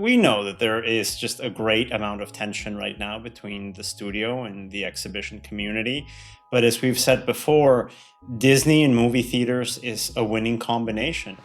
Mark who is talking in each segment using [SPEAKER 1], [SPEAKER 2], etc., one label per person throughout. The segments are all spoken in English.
[SPEAKER 1] we know that there is just a great amount of tension right now between the studio and the exhibition community. But as we've said before, Disney and movie theaters is a winning combination.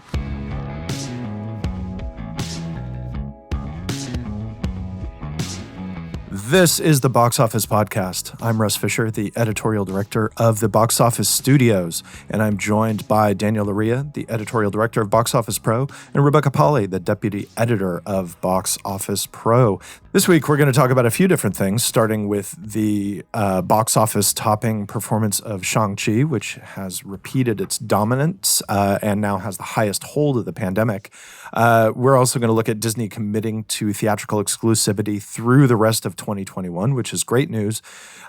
[SPEAKER 2] This is the Box Office Podcast. I'm Russ Fischer, the editorial director of the Box Office Studios, and I'm joined by Daniel Loria, the editorial director of Box Office Pro, and Rebecca Pahle, the deputy editor of Box Office Pro. This week, we're going to talk about a few different things, starting with the box office topping performance of Shang-Chi, which has repeated its dominance and now has the highest hold of the pandemic. We're also going to look at Disney committing to theatrical exclusivity through the rest of 2021, which is great news.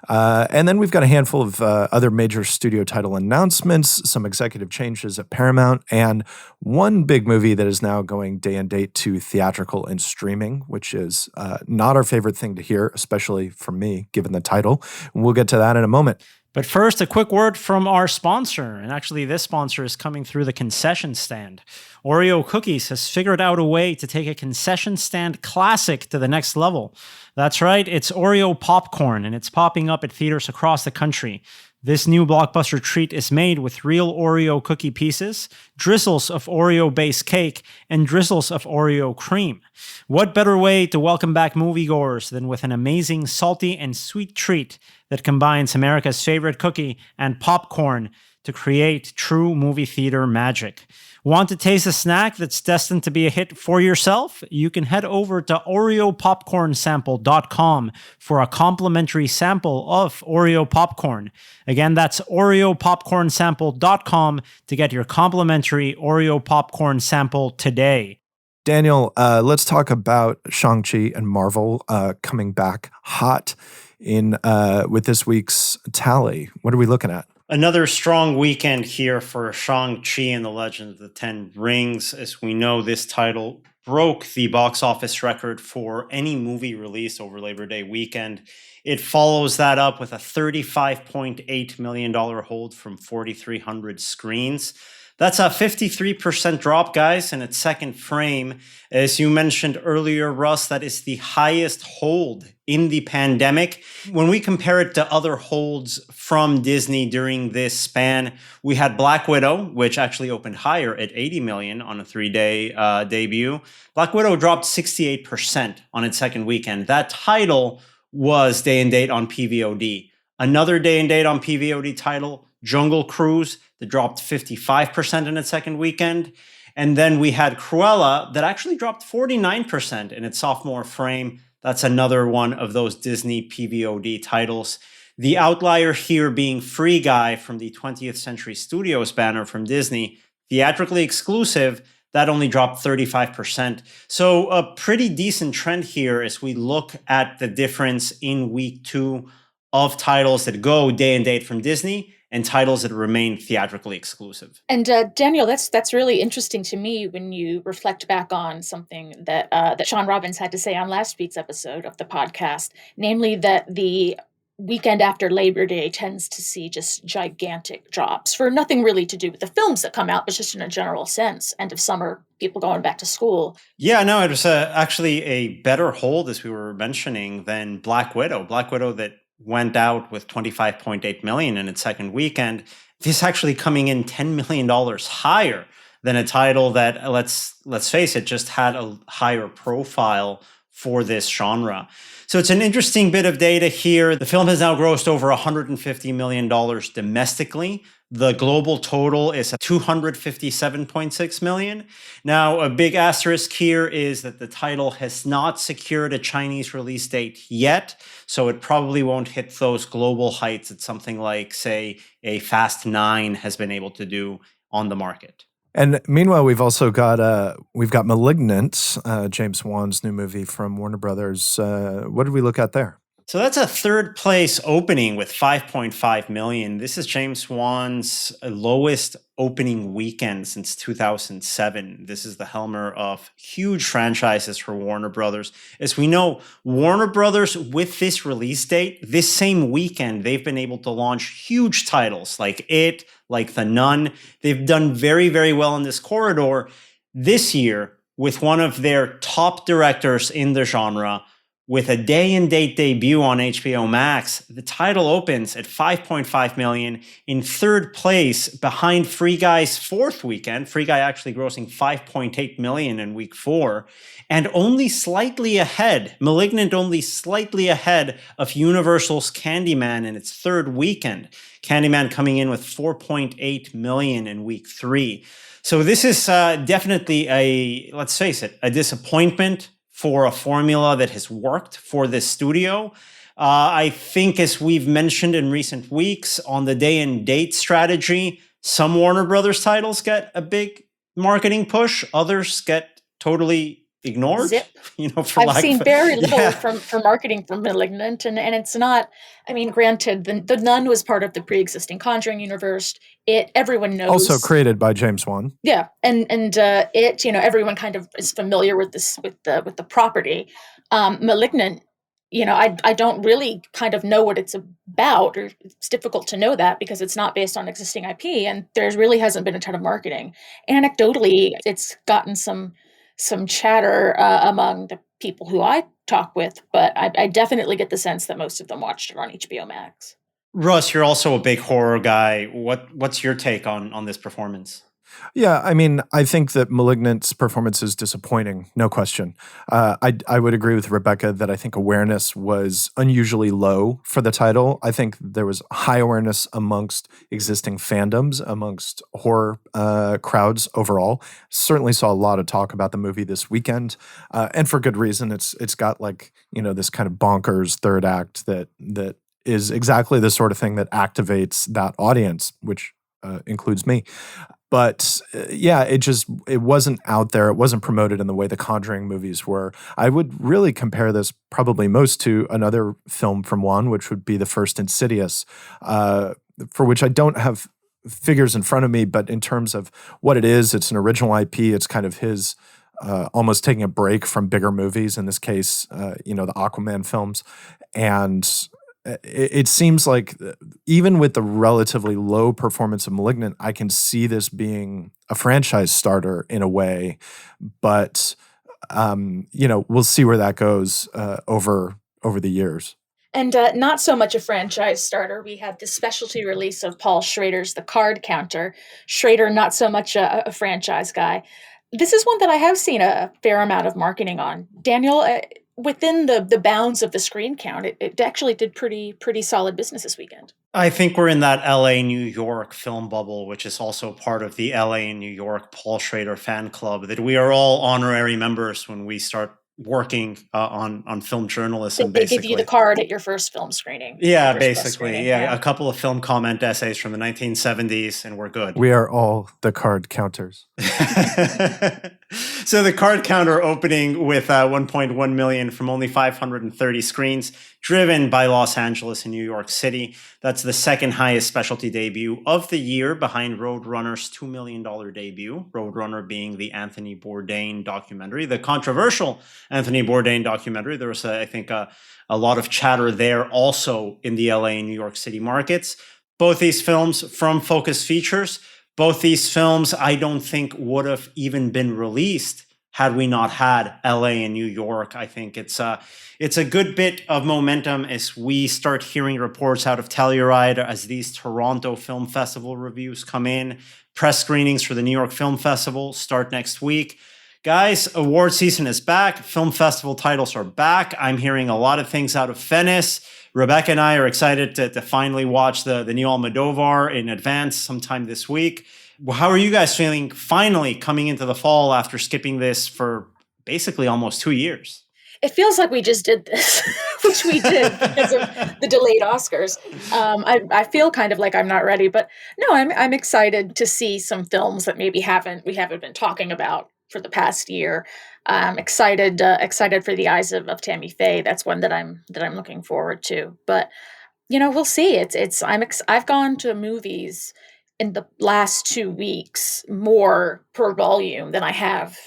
[SPEAKER 2] And then we've got a handful of other major studio title announcements, some executive changes at Paramount, and one big movie that is now going day and date to theatrical and streaming, which is not our favorite thing to hear, especially from me, given the title. We'll get to that in a moment.
[SPEAKER 3] But first, a quick word from our sponsor. And actually, this sponsor is coming through the concession stand. Oreo Cookies has figured out a way to take a concession stand classic to the next level. That's right, it's Oreo popcorn, and it's popping up at theaters across the country. This new blockbuster treat is made with real Oreo cookie pieces, drizzles of Oreo-based cake, and drizzles of Oreo cream. What better way to welcome back moviegoers than with an amazing salty and sweet treat that combines America's favorite cookie and popcorn to create true movie theater magic. Want to taste a snack that's destined to be a hit for yourself? You can head over to OreoPopcornSample.com for a complimentary sample of Oreo popcorn. Again, that's OreoPopcornSample.com to get your complimentary Oreo popcorn sample today.
[SPEAKER 2] Daniel, let's talk about Shang-Chi and Marvel coming back hot in with this week's tally. What are we looking at?
[SPEAKER 1] Another strong weekend here for Shang-Chi and the Legend of the Ten Rings. As we know, this title broke the box office record for any movie released over Labor Day weekend. It follows that up with a $35.8 million hold from 4,300 screens. That's a 53% drop, guys, in its second frame. As you mentioned earlier, Russ, that is the highest hold in the pandemic. When we compare it to other holds from Disney during this span, we had Black Widow, which actually opened higher at 80 million on a 3-day debut. Black Widow dropped 68% on its second weekend. That title was day and date on PVOD. Another day and date on PVOD title, Jungle Cruise, that dropped 55% in its second weekend. And then we had Cruella that actually dropped 49% in its sophomore frame. That's another one of those Disney PVOD titles. The outlier here being Free Guy from the 20th Century Studios banner from Disney, theatrically exclusive, that only dropped 35%. So a pretty decent trend here as we look at the difference in week 2 of titles that go day and date from Disney and titles that remain theatrically exclusive.
[SPEAKER 4] And Daniel, that's really interesting to me when you reflect back on something that that Sean Robbins had to say on last week's episode of the podcast, namely that the weekend after Labor Day tends to see just gigantic drops for nothing really to do with the films that come out, but just in a general sense. End of summer, people going back to school.
[SPEAKER 1] Yeah, no, it was actually a better hold, as we were mentioning, than Black Widow. Black Widow that went out with 25.8 million in its second weekend. This actually coming in $10 million higher than a title that, let's face it, just had a higher profile for this genre. So it's an interesting bit of data here. The film has now grossed over $150 million domestically. The global total is $257.6 million. Now, a big asterisk here is that the title has not secured a Chinese release date yet, so it probably won't hit those global heights that something like, say, a Fast 9 has been able to do on the market.
[SPEAKER 2] And meanwhile, we've also got Malignant, James Wan's new movie from Warner Brothers. What did we look at there?
[SPEAKER 1] So that's a third place opening with 5.5 million. This is James Wan's lowest opening weekend since 2007. This is the helmer of huge franchises for Warner Brothers. As we know, Warner Brothers, with this release date, this same weekend, they've been able to launch huge titles like It, like The Nun. They've done very, very well in this corridor. This year, with one of their top directors in the genre, with a day-and-date debut on HBO Max. The title opens at $5.5 million in third place behind Free Guy's fourth weekend. Free Guy actually grossing $5.8 million in week 4, and only slightly ahead, Malignant only slightly ahead of Universal's Candyman in its third weekend. Candyman coming in with $4.8 million in week 3. So this is definitely let's face it, a disappointment for a formula that has worked for this studio. I think, as we've mentioned in recent weeks, on the day and date strategy, some Warner Brothers titles get a big marketing push, others get totally ignored.
[SPEAKER 4] Zip.
[SPEAKER 1] For
[SPEAKER 4] I've seen very little
[SPEAKER 1] Yeah.
[SPEAKER 4] for marketing for Malignant, and it's not. I mean, granted, the Nun was part of the pre-existing Conjuring universe. Everyone knows.
[SPEAKER 2] Also created by James Wan.
[SPEAKER 4] Yeah, and it everyone kind of is familiar with this with the property. Malignant, I don't really kind of know what it's about, or it's difficult to know that because it's not based on existing IP, and there really hasn't been a ton of marketing. Anecdotally, it's gotten some chatter among the people who I talk with, but I definitely get the sense that most of them watched it on HBO Max.
[SPEAKER 1] Russ, you're also a big horror guy. What's your take on this performance?
[SPEAKER 2] Yeah, I mean, I think that Malignant's performance is disappointing, no question. I would agree with Rebecca that I think awareness was unusually low for the title. I think there was high awareness amongst existing fandoms, amongst horror crowds overall. Certainly saw a lot of talk about the movie this weekend, and for good reason. It's got this kind of bonkers third act that is exactly the sort of thing that activates that audience, which includes me. But it wasn't out there. It wasn't promoted in the way the Conjuring movies were. I would really compare this probably most to another film from Wan, which would be the first Insidious, for which I don't have figures in front of me, but in terms of what it is, it's an original IP. It's kind of his almost taking a break from bigger movies, in this case, the Aquaman films. And it seems like even with the relatively low performance of Malignant, I can see this being a franchise starter in a way, but we'll see where that goes over the years.
[SPEAKER 4] And not so much a franchise starter. We had the specialty release of Paul Schrader's The Card Counter. Schrader, not so much a franchise guy. This is one that I have seen a fair amount of marketing on. Daniel, within the bounds of the screen count, it actually did pretty solid business this weekend.
[SPEAKER 1] I think we're in that LA, New York film bubble, which is also part of the LA and New York Paul Schrader fan club, that we are all honorary members when we start working on film journalism.
[SPEAKER 4] They give you the card at your first film screening.
[SPEAKER 1] Yeah, basically. Yeah, a couple of film comment essays from the 1970s, and we're good.
[SPEAKER 2] We are all the card counters.
[SPEAKER 1] So the Card Counter opening with 1.1 million from only 530 screens, driven by Los Angeles and New York City. That's the second highest specialty debut of the year, behind Roadrunner's $2 million debut. Roadrunner being the Anthony Bourdain documentary, the controversial Anthony Bourdain documentary. There was, I think, a lot of chatter there also in the LA and New York City markets. Both these films from Focus Features. Both these films, I don't think, would have even been released had we not had LA and New York. I think it's a good bit of momentum as we start hearing reports out of Telluride, as these Toronto Film Festival reviews come in. Press screenings for the New York Film Festival start next week. Guys, award season is back. Film festival titles are back. I'm hearing a lot of things out of Venice. Rebecca and I are excited to finally watch the new Almodovar in advance sometime this week. How are you guys feeling finally coming into the fall after skipping this for basically almost 2 years?
[SPEAKER 4] It feels like we just did this, which we did because of the delayed Oscars. I feel kind of like I'm not ready, but no, I'm excited to see some films that maybe we haven't been talking about for the past year. Excited for The Eyes of Tammy Faye. That's one that I'm looking forward to. But we'll see. I've gone to movies in the last 2 weeks more per volume than I have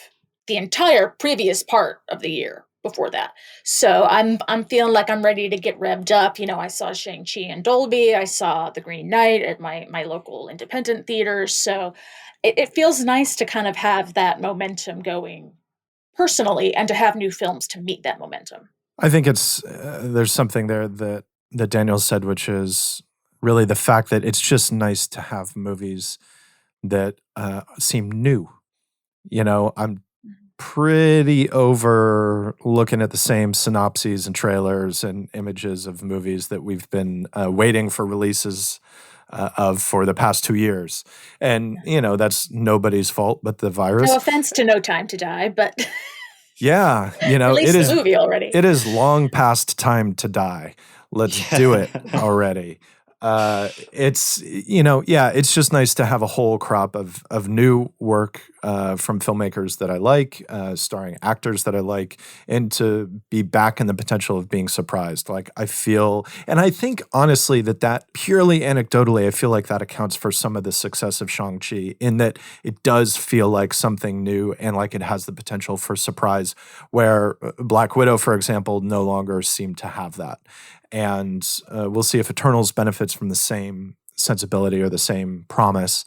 [SPEAKER 4] the entire previous part of the year before that. So I'm feeling like I'm ready to get revved up. I saw Shang-Chi in Dolby. I saw The Green Knight at my local independent theaters. So it feels nice to kind of have that momentum going personally and to have new films to meet that momentum.
[SPEAKER 2] I think it's there's something there that Daniel said, which is really the fact that it's just nice to have movies that seem new. I'm pretty over looking at the same synopses and trailers and images of movies that we've been waiting for releases of for the past 2 years. And, that's nobody's fault but the virus.
[SPEAKER 4] No offense to No Time to Die, but
[SPEAKER 2] Yeah,
[SPEAKER 4] release the movie already.
[SPEAKER 2] It is long past time to die. Let's do it already. It's it's just nice to have a whole crop of new work from filmmakers that I like, starring actors that I like, and to be back in the potential of being surprised. Like I feel, and I think honestly that purely anecdotally, I feel like that accounts for some of the success of Shang-Chi in that it does feel like something new and like it has the potential for surprise, where Black Widow, for example, no longer seemed to have that. And we'll see if Eternals benefits from the same sensibility or the same promise.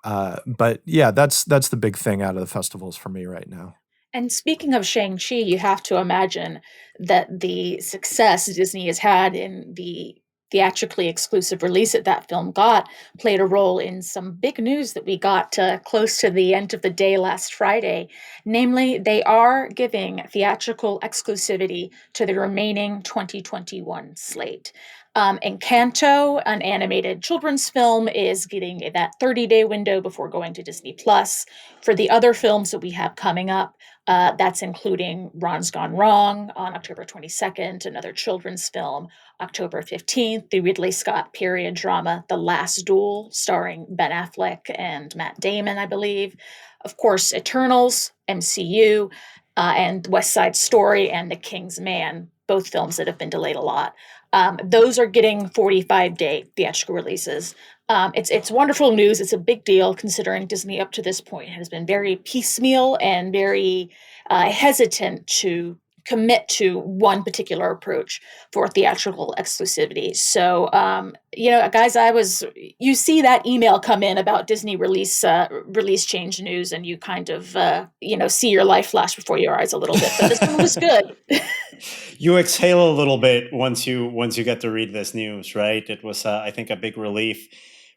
[SPEAKER 2] But yeah, that's the big thing out of the festivals for me right now.
[SPEAKER 4] And speaking of Shang-Chi, you have to imagine that the success Disney has had in the theatrically exclusive release that film got played a role in some big news that we got close to the end of the day last Friday. Namely, they are giving theatrical exclusivity to the remaining 2021 slate. Encanto, an animated children's film, is getting that 30-day window before going to Disney+. For the other films that we have coming up, that's including Ron's Gone Wrong on October 22nd, another children's film, October 15th, the Ridley Scott period drama, The Last Duel, starring Ben Affleck and Matt Damon, I believe. Of course, Eternals, MCU, and West Side Story and The King's Man, both films that have been delayed a lot. Those are getting 45-day theatrical releases. It's wonderful news. It's a big deal considering Disney up to this point has been very piecemeal and very hesitant to commit to one particular approach for theatrical exclusivity. So, guys, you see that email come in about Disney release change news, and you kind of, see your life flash before your eyes a little bit. But this one was good.
[SPEAKER 1] You exhale a little bit once you get to read this news, right? It was, I think, a big relief.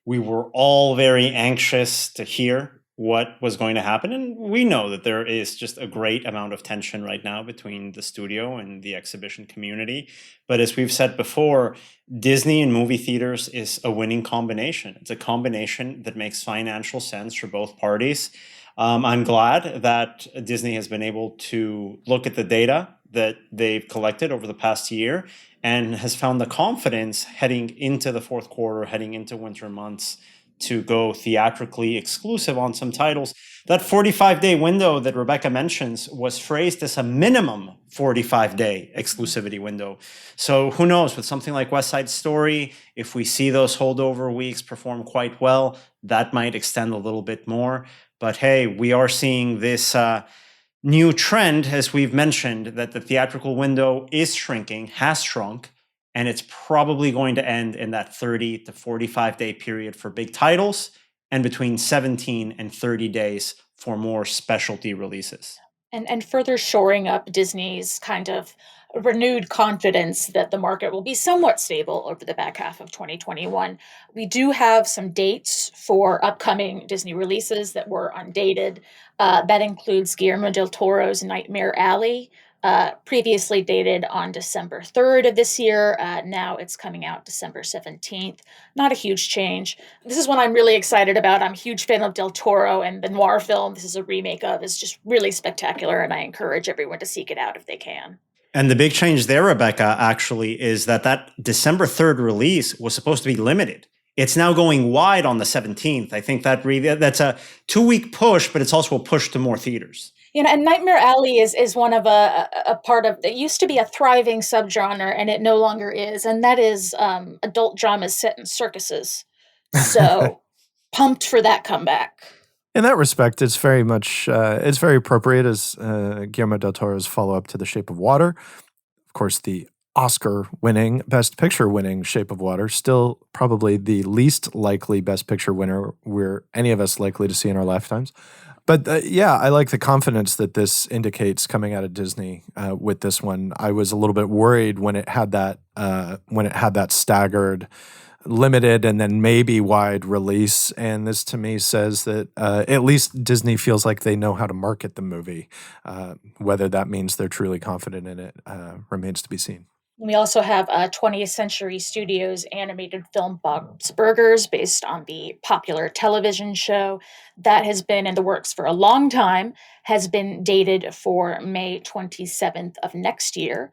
[SPEAKER 1] We were all very anxious to hear what was going to happen. And we know that there is just a great amount of tension right now between the studio and the exhibition community. But as we've said before, Disney and movie theaters is a winning combination. It's a combination that makes financial sense for both parties. I'm glad that Disney has been able to look at the data that they've collected over the past year and has found the confidence heading into the fourth quarter, heading into winter months, to go theatrically exclusive on some titles. That 45-day window that Rebecca mentions was phrased as a minimum 45-day exclusivity window. So who knows, with something like West Side Story, if we see those holdover weeks perform quite well, that might extend a little bit more. But hey, we are seeing this new trend, as we've mentioned, that the theatrical window is shrinking, has shrunk, and it's probably going to end in that 30 to 45-day period for big titles and between 17 and 30 days for more specialty releases.
[SPEAKER 4] And further shoring up Disney's kind of renewed confidence that the market will be somewhat stable over the back half of 2021. We do have some dates for upcoming Disney releases that were undated. That includes Guillermo del Toro's Nightmare Alley, previously dated on December 3rd of this year. Now it's coming out December 17th. Not a huge change. This is one I'm really excited about. I'm a huge fan of Del Toro, and the noir film this is a remake of is just really spectacular, and I encourage everyone to seek it out if they can.
[SPEAKER 1] And the big change there, Rebecca, actually, is that December 3rd release was supposed to be limited. It's now going wide on the 17th. I think that's a 2-week push, but it's also a push to more theaters.
[SPEAKER 4] And Nightmare Alley is one of a part of that used to be a thriving subgenre, and it no longer is. And that is adult dramas set in circuses. So pumped for that comeback.
[SPEAKER 2] In that respect, it's very much it's very appropriate as Guillermo del Toro's follow-up to The Shape of Water. Of course, the Oscar-winning, Best Picture-winning Shape of Water, still probably the least likely Best Picture winner we're any of us likely to see in our lifetimes. But yeah, I like the confidence that this indicates coming out of Disney with this one. I was a little bit worried when it had that staggered, limited, and then maybe wide release. And this to me says that at least Disney feels like they know how to market the movie. Whether that means they're truly confident in it remains to be seen.
[SPEAKER 4] We also have 20th Century Studios animated film Bob's Burgers, based on the popular television show that has been in the works for a long time, has been dated for May 27th of next year.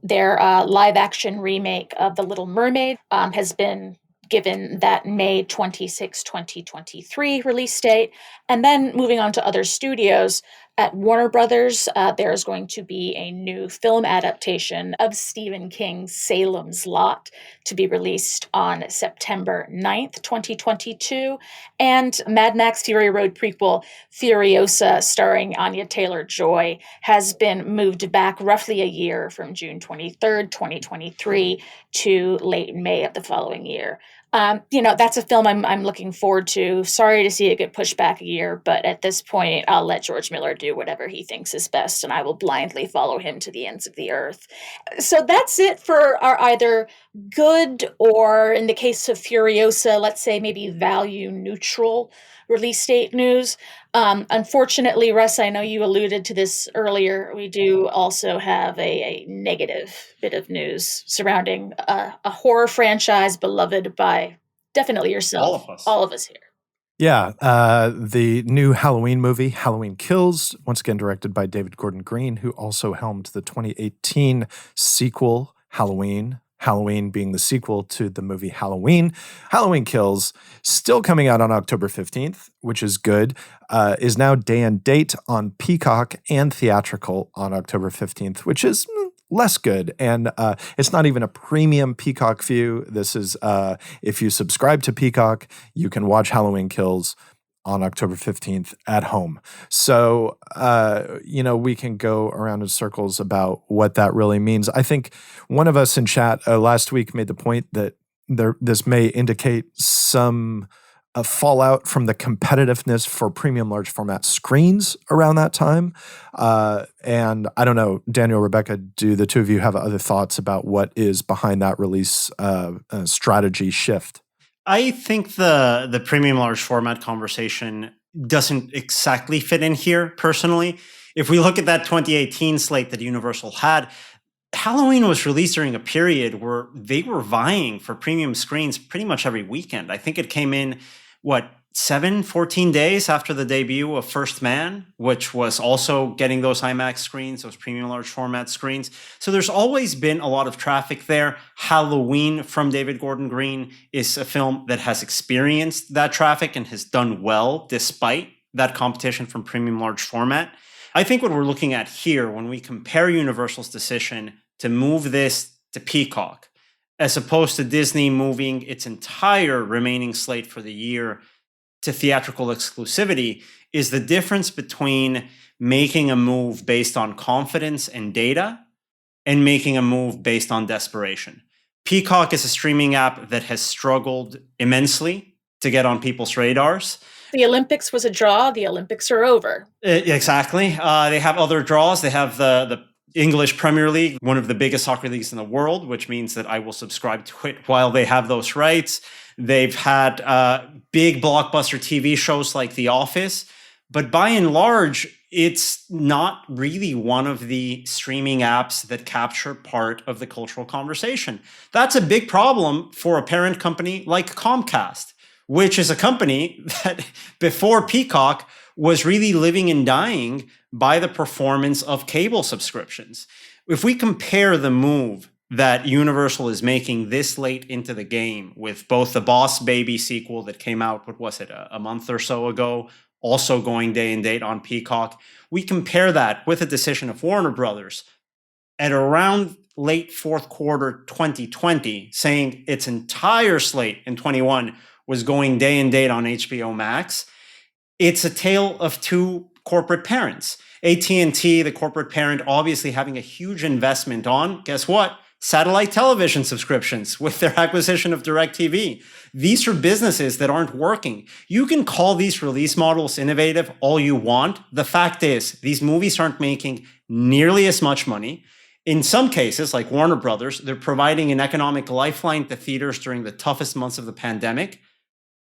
[SPEAKER 4] Their live action remake of The Little Mermaid has been given that May 26, 2023 release date. And then moving on to other studios, at Warner Brothers, there's going to be a new film adaptation of Stephen King's Salem's Lot to be released on September 9th, 2022. And Mad Max Fury Road prequel Furiosa, starring Anya Taylor-Joy, has been moved back roughly a year from June 23rd, 2023 to late May of the following year. That's a film I'm looking forward to. Sorry to see it get pushed back a year, but at this point, I'll let George Miller do whatever he thinks is best, and I will blindly follow him to the ends of the earth. So that's it for our either good or, in the case of Furiosa, let's say maybe value neutral release date news. Unfortunately, Russ, I know you alluded to this earlier. We do also have a negative bit of news surrounding a horror franchise beloved by definitely yourself, all of us here.
[SPEAKER 2] Yeah, the new Halloween movie, Halloween Kills, once again directed by David Gordon Green, who also helmed the 2018 sequel, Halloween being the sequel to the movie Halloween. Halloween Kills, still coming out on October 15th, which is good, is now day and date on Peacock and Theatrical on October 15th, which is less good. And it's not even a premium Peacock view. This is, if you subscribe to Peacock, you can watch Halloween Kills on October 15th at home. So, we can go around in circles about what that really means. I think one of us in chat last week made the point that this may indicate some fallout from the competitiveness for premium large format screens around that time. And I don't know, Daniel, Rebecca, do the two of you have other thoughts about what is behind that release strategy shift?
[SPEAKER 1] I think the premium large format conversation doesn't exactly fit in here, personally. If we look at that 2018 slate that Universal had, Halloween was released during a period where they were vying for premium screens pretty much every weekend. I think it came in, 14 days after the debut of First Man, which was also getting those IMAX screens, those premium large format screens. So there's always been a lot of traffic there. Halloween from David Gordon Green is a film that has experienced that traffic and has done well despite that competition from premium large format. I think what we're looking at here when we compare Universal's decision to move this to Peacock, as opposed to Disney moving its entire remaining slate for the year to theatrical exclusivity, is the difference between making a move based on confidence and data and making a move based on desperation. Peacock is a streaming app that has struggled immensely to get on people's radars.
[SPEAKER 4] The Olympics was a draw. The Olympics are over.
[SPEAKER 1] Exactly. They have other draws. They have the English Premier League, one of the biggest soccer leagues in the world, which means that I will subscribe to it while they have those rights. They've had big blockbuster TV shows like The Office, but by and large, it's not really one of the streaming apps that capture part of the cultural conversation. That's a big problem for a parent company like Comcast, which is a company that before Peacock was really living and dying by the performance of cable subscriptions. If we compare the move that Universal is making this late into the game with both the Boss Baby sequel that came out, a month or so ago, also going day and date on Peacock, we compare that with a decision of Warner Brothers at around late fourth quarter 2020, saying its entire slate in 21 was going day and date on HBO Max. It's a tale of two corporate parents. AT&T, the corporate parent, obviously having a huge investment on, guess what? satellite television subscriptions with their acquisition of DirecTV. These are businesses that aren't working. You can call these release models innovative all you want. The fact is, these movies aren't making nearly as much money. In some cases, like Warner Brothers, they're providing an economic lifeline to theaters during the toughest months of the pandemic.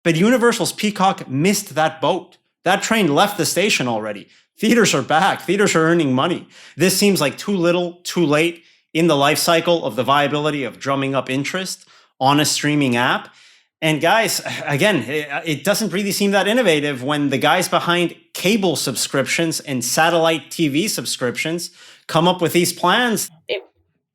[SPEAKER 1] But Universal's Peacock missed that boat. That train left the station already. Theaters are back. Theaters are earning money. This seems like too little, too late in the life cycle of the viability of drumming up interest on a streaming app. And guys, again, it doesn't really seem that innovative when the guys behind cable subscriptions and satellite TV subscriptions come up with these plans.
[SPEAKER 4] It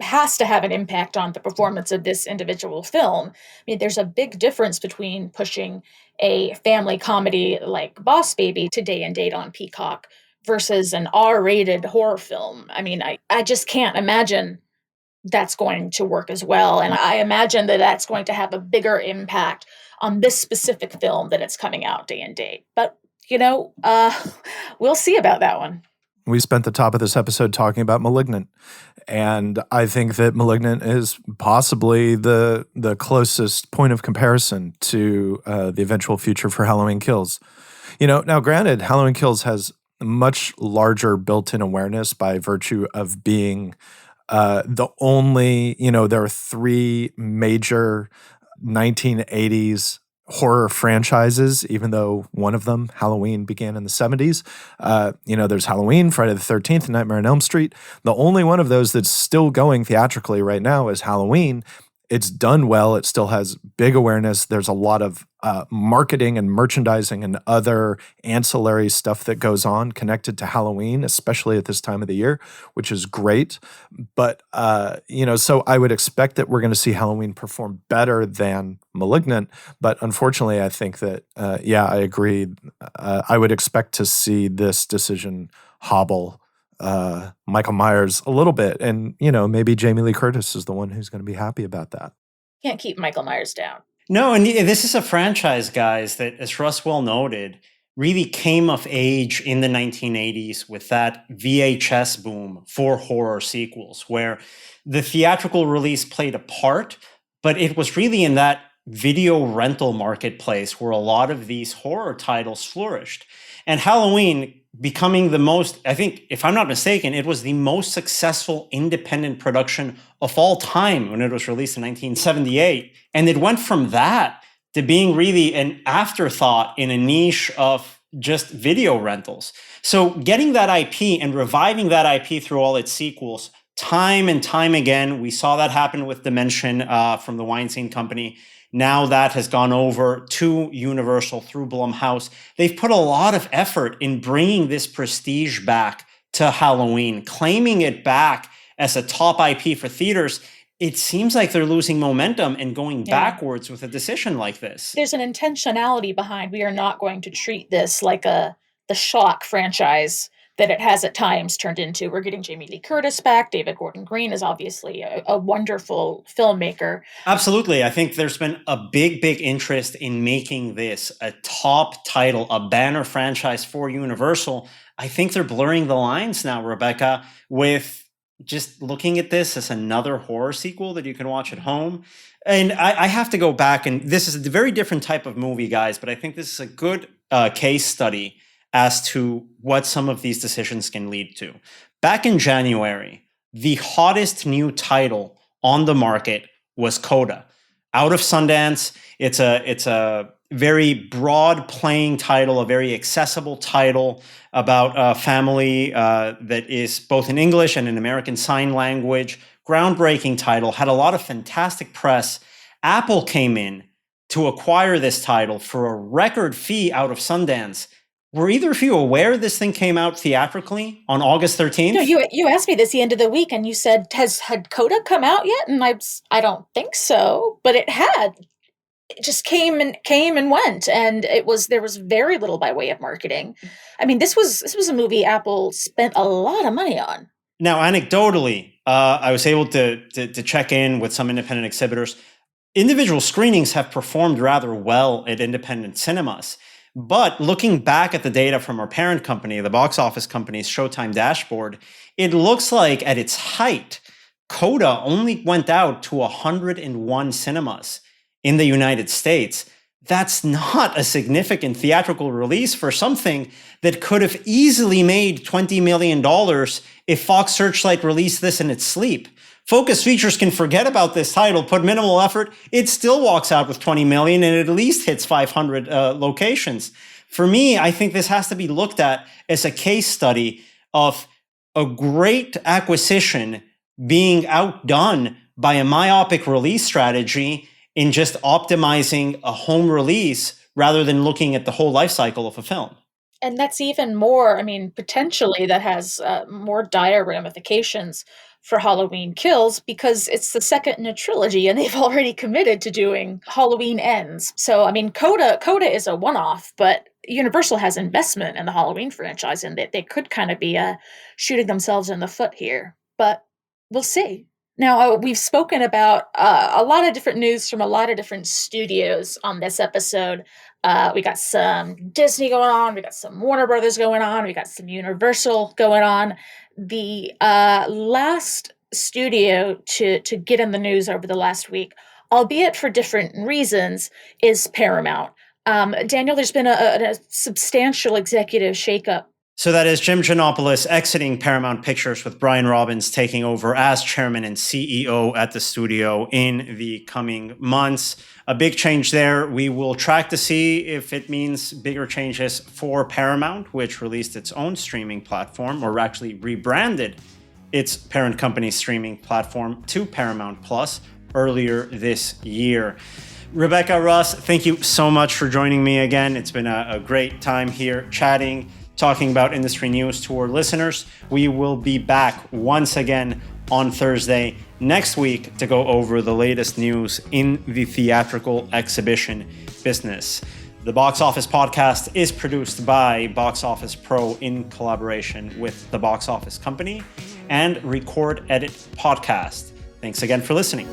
[SPEAKER 4] has to have an impact on the performance of this individual film. I mean, there's a big difference between pushing a family comedy like Boss Baby to day and date on Peacock versus an R-rated horror film. I mean, I just can't imagine that's going to work as well. And I imagine that that's going to have a bigger impact on this specific film that it's coming out day and date. But, we'll see about that one.
[SPEAKER 2] We spent the top of this episode talking about Malignant, and I think that Malignant is possibly the closest point of comparison to the eventual future for Halloween Kills. Now granted, Halloween Kills has much larger built-in awareness by virtue of being the only, there are 3 major 1980s horror franchises, even though one of them, Halloween, began in the 70s. There's Halloween, Friday the 13th, and Nightmare on Elm Street. The only one of those that's still going theatrically right now is Halloween. It's done well. It still has big awareness. There's a lot of marketing and merchandising and other ancillary stuff that goes on connected to Halloween, especially at this time of the year, which is great. But, so I would expect that we're going to see Halloween perform better than Malignant. But unfortunately, I think that, I agree. I would expect to see this decision hobble Michael Myers a little bit. And, maybe Jamie Lee Curtis is the one who's going to be happy about that.
[SPEAKER 4] Can't keep Michael Myers down.
[SPEAKER 1] No, and this is a franchise, guys, that, as Russ well noted, really came of age in the 1980s with that VHS boom for horror sequels, where the theatrical release played a part, but it was really in that video rental marketplace where a lot of these horror titles flourished. And Halloween becoming the most, I think, if I'm not mistaken, it was the most successful independent production of all time when it was released in 1978. And it went from that to being really an afterthought in a niche of just video rentals. So getting that IP and reviving that IP through all its sequels, time and time again, we saw that happen with Dimension from the Weinstein Company. Now that has gone over to Universal through Blumhouse. They've put a lot of effort in bringing this prestige back to Halloween, claiming it back as a top IP for theaters. It seems like they're losing momentum and going backwards with a decision like this.
[SPEAKER 4] There's an intentionality behind, we are not going to treat this like the schlock franchise that it has at times turned into. We're getting Jamie Lee Curtis back. David Gordon Green is obviously a wonderful filmmaker.
[SPEAKER 1] Absolutely. I think there's been a big interest in making this a top title, a banner franchise for Universal. I think they're blurring the lines now, Rebecca, with just looking at this as another horror sequel that you can watch at home. And I have to go back, and this is a very different type of movie, guys, but I think this is a good case study as to what some of these decisions can lead to. Back in January, the hottest new title on the market was CODA. Out of Sundance, it's a very broad playing title, a very accessible title about a family that is both in English and in American Sign Language. Groundbreaking title, had a lot of fantastic press. Apple came in to acquire this title for a record fee out of Sundance. Were either of you aware this thing came out theatrically on August 13th?
[SPEAKER 4] No, you asked me this the end of the week, and you said, had CODA come out yet? And I don't think so, but it had. It just came and went, and there was very little by way of marketing. I mean, this was a movie Apple spent a lot of money on.
[SPEAKER 1] Now, anecdotally, I was able to check in with some independent exhibitors. Individual screenings have performed rather well at independent cinemas. But looking back at the data from our parent company, the box office company's Showtime dashboard, it looks like at its height, CODA only went out to 101 cinemas in the United States. That's not a significant theatrical release for something that could have easily made $20 million if Fox Searchlight released this in its sleep. Focus Features can forget about this title, put minimal effort, it still walks out with 20 million and it at least hits 500 locations. For me, I think this has to be looked at as a case study of a great acquisition being outdone by a myopic release strategy in just optimizing a home release rather than looking at the whole life cycle of a film.
[SPEAKER 4] And that's even more, potentially that has more dire ramifications for Halloween Kills, because it's the second in a trilogy and they've already committed to doing Halloween Ends. So, CODA is a one-off, but Universal has investment in the Halloween franchise and they could kind of be shooting themselves in the foot here. But we'll see. Now, we've spoken about a lot of different news from a lot of different studios on this episode. We got some Disney going on. We got some Warner Brothers going on. We got some Universal going on. The last studio to get in the news over the last week, albeit for different reasons, is Paramount. Daniel, there's been a substantial executive shakeup.
[SPEAKER 1] So that is Jim Giannopoulos exiting Paramount Pictures with Brian Robbins taking over as chairman and CEO at the studio in the coming months. A big change there. We will track to see if it means bigger changes for Paramount, which released its own streaming platform, or actually rebranded its parent company's streaming platform to Paramount Plus earlier this year. Rebecca, Russ, thank you so much for joining me again. It's been a great time here chatting, talking about industry news to our listeners. We will be back once again on Thursday next week to go over the latest news in the theatrical exhibition business. The Box Office Podcast is produced by Box Office Pro in collaboration with the Box Office Company and Record Edit Podcast. Thanks again for listening.